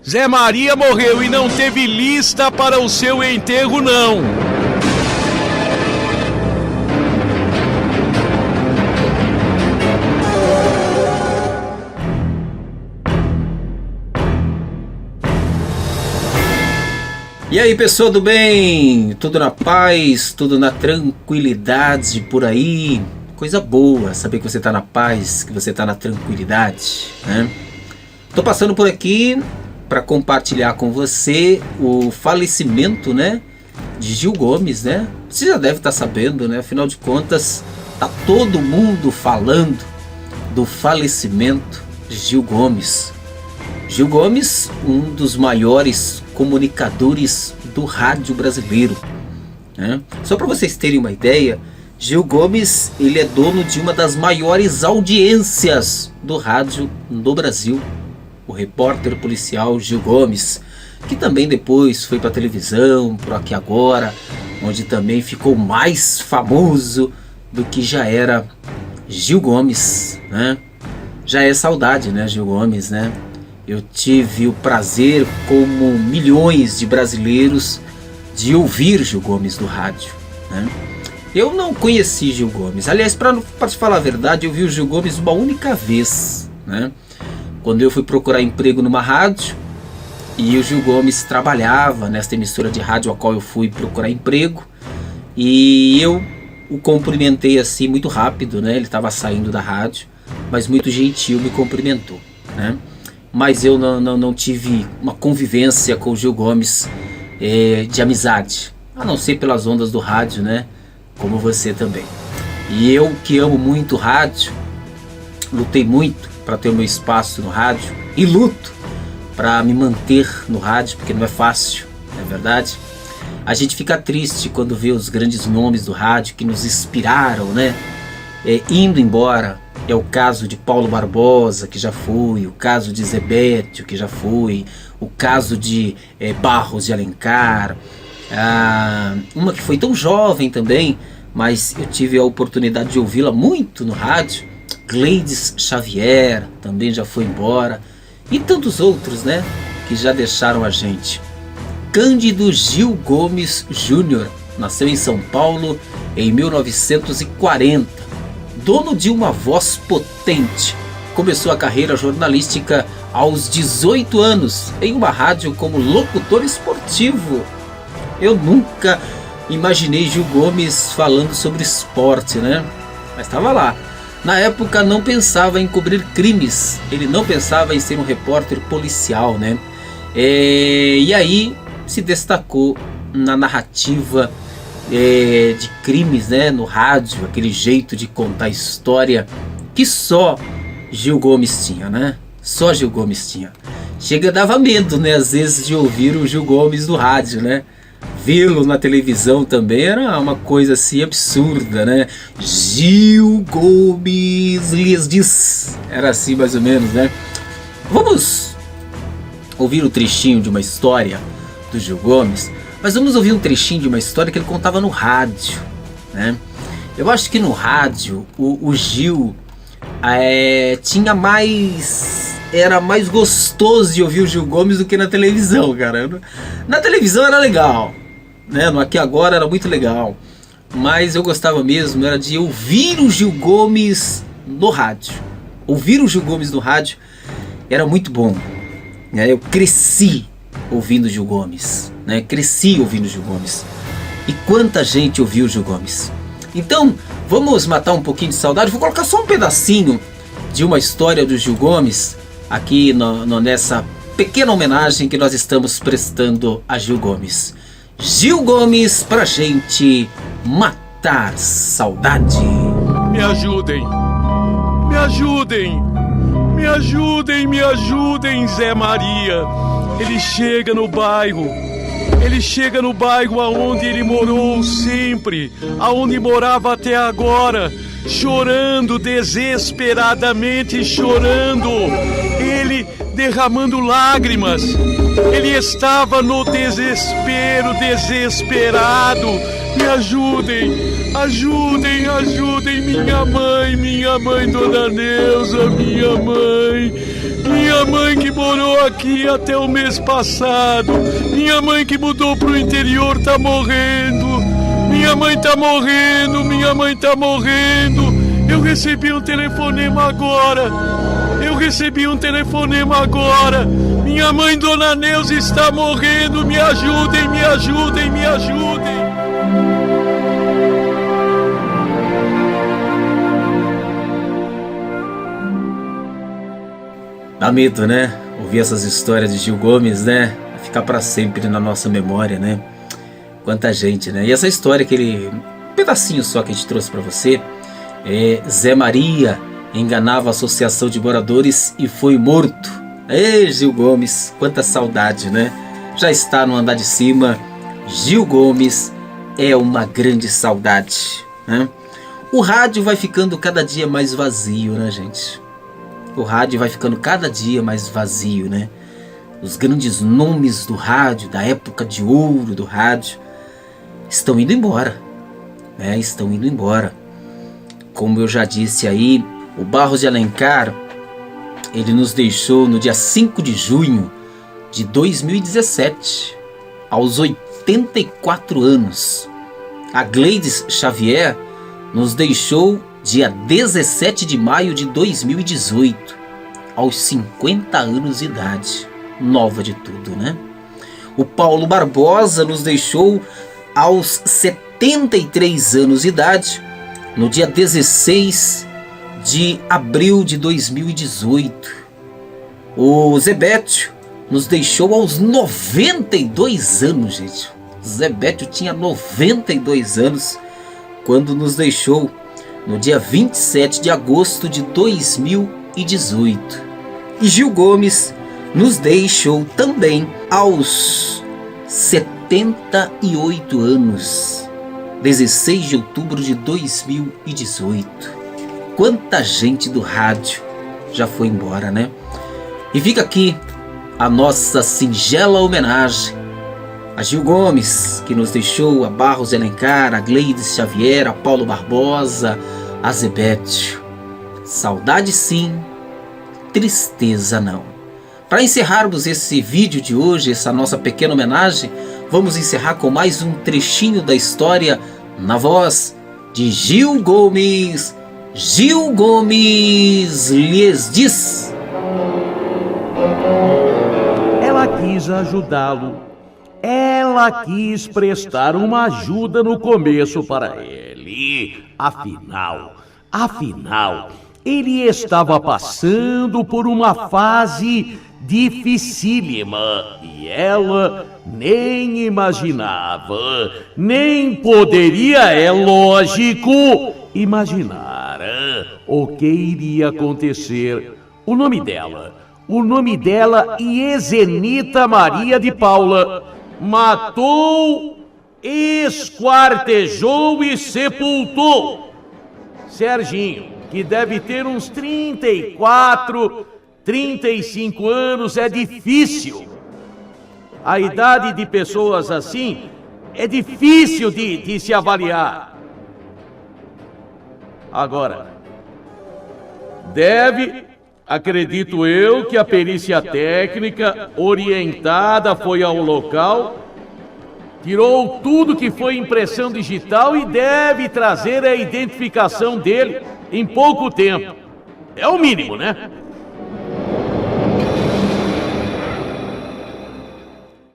Zé Maria morreu e não teve lista para o seu enterro, não. E aí, pessoal do bem? Tudo na paz, tudo na tranquilidade por aí? Coisa boa saber que você está na paz, que você está na tranquilidade, né? Tô passando por aqui para compartilhar com você o falecimento, né, de Gil Gomes, né? Você já deve estar sabendo, né? Afinal de contas, tá todo mundo falando do falecimento de Gil Gomes. Gil Gomes, um dos maiores comunicadores do rádio brasileiro, né? Só para vocês terem uma ideia, Gil Gomes, ele é dono de uma das maiores audiências do rádio no Brasil, o repórter policial Gil Gomes, que também depois foi para televisão, pro Aqui Agora, onde também ficou mais famoso do que já era Gil Gomes, né? Já é saudade, né, Gil Gomes, né? Eu tive o prazer, como milhões de brasileiros, de ouvir Gil Gomes no rádio, né? Eu não conheci Gil Gomes. Aliás, para te falar a verdade, eu vi o Gil Gomes uma única vez, né? Quando eu fui procurar emprego numa rádio, e o Gil Gomes trabalhava nesta emissora de rádio a qual eu fui procurar emprego, e eu o cumprimentei assim muito rápido, né? Ele estava saindo da rádio, mas muito gentil me cumprimentou, né? Mas eu não tive uma convivência com o Gil Gomes de amizade, a não ser pelas ondas do rádio, né? Como você também. E eu, que amo muito rádio, lutei muito para ter o meu espaço no rádio e luto para me manter no rádio, porque não é fácil, não é verdade? A gente fica triste quando vê os grandes nomes do rádio que nos inspiraram, né? Indo embora. É o caso de Paulo Barbosa, que já foi, o caso de Zebétio, que já foi, o caso de Barros de Alencar, uma que foi tão jovem também, mas eu tive a oportunidade de ouvi-la muito no rádio, Gleides Xavier, também já foi embora, e tantos outros, né, que já deixaram a gente. Cândido Gil Gomes Júnior nasceu em São Paulo em 1940. Dono de uma voz potente, começou a carreira jornalística aos 18 anos em uma rádio como locutor esportivo. Eu nunca imaginei Gil Gomes falando sobre esporte, né? Mas estava lá. Na época não pensava em cobrir crimes, ele não pensava em ser um repórter policial, né? E aí se destacou na narrativa de crimes, né, no rádio, aquele jeito de contar história que só Gil Gomes tinha, né? Só Gil Gomes tinha. Chega, dava medo, né, às vezes, de ouvir o Gil Gomes no rádio, né? Vê-lo na televisão também era uma coisa assim absurda, né? Gil Gomes lhes diz. Era assim mais ou menos, né? Vamos ouvir um trechinho de uma história do Gil Gomes. Mas vamos ouvir um trechinho de uma história que ele contava no rádio, né? Eu acho que no rádio o Gil tinha mais... Era mais gostoso de ouvir o Gil Gomes do que na televisão, cara. Na televisão era legal, né? No Aqui Agora era muito legal. Mas eu gostava mesmo era de ouvir o Gil Gomes no rádio. Ouvir o Gil Gomes no rádio era muito bom, né? Eu cresci ouvindo Gil Gomes, né? Cresci ouvindo Gil Gomes. E quanta gente ouviu Gil Gomes. Então, vamos matar um pouquinho de saudade. Vou colocar só um pedacinho de uma história do Gil Gomes aqui nessa pequena homenagem que nós estamos prestando a Gil Gomes. Gil Gomes pra gente matar saudade. Me ajudem, me ajudem, me ajudem, me ajudem, Zé Maria. Ele chega no bairro aonde ele morou sempre, aonde morava até agora, chorando, desesperadamente chorando. Ele derramando lágrimas. Ele estava no desespero, desesperado. Me ajudem, ajudem, ajudem, minha mãe, Dona Neuza, minha mãe que morou aqui até o mês passado, minha mãe que mudou pro interior tá morrendo, minha mãe tá morrendo, minha mãe tá morrendo. Eu recebi um telefonema agora, minha mãe, Dona Neuza, está morrendo, me ajudem, me ajudem, me ajudem. Dá medo, né? Ouvir essas histórias de Gil Gomes, né? Vai ficar pra sempre na nossa memória, né? Quanta gente, né? E essa história um pedacinho só que a gente trouxe pra você, Zé Maria enganava a associação de moradores e foi morto. Ei, Gil Gomes, quanta saudade, né? Já está no andar de cima. Gil Gomes é uma grande saudade, né? O rádio vai ficando cada dia mais vazio, né, gente? O rádio vai ficando cada dia mais vazio, né? Os grandes nomes do rádio, da época de ouro do rádio, estão indo embora, né? Estão indo embora. Como eu já disse aí, o Barros de Alencar, ele nos deixou no dia 5 de junho de 2017, aos 84 anos. A Gleides Xavier nos deixou dia 17 de maio de 2018, aos 50 anos de idade. Nova de tudo, né? O Paulo Barbosa nos deixou aos 73 anos de idade, no dia 16 de abril de 2018. O Zebétio nos deixou aos 92 anos, gente. O Zebétio tinha 92 anos quando nos deixou no dia 27 de agosto de 2018. E Gil Gomes nos deixou também aos 78 anos, 16 de outubro de 2018. Quanta gente do rádio já foi embora, né? E fica aqui a nossa singela homenagem a Gil Gomes, que nos deixou, a Barros de Alencar, a Gleides Xavier, a Paulo Barbosa, a Zebétio. Saudade sim, tristeza não. Para encerrarmos esse vídeo de hoje, essa nossa pequena homenagem, vamos encerrar com mais um trechinho da história na voz de Gil Gomes. Gil Gomes lhes diz. Ela quis ajudá-lo. Ela quis prestar uma ajuda no começo para ele. Afinal, ele estava passando por uma fase dificílima e ela nem imaginava, nem poderia, é lógico, imaginar o que iria acontecer. O nome dela, Iezenita Maria de Paula, matou, esquartejou e sepultou Serginho, que deve ter uns 34, 35 anos. É difícil. A idade de pessoas assim é difícil de se avaliar. Agora, acredito eu que a perícia técnica orientada foi ao local, tirou tudo que foi impressão digital e deve trazer a identificação dele em pouco tempo. É o mínimo, né?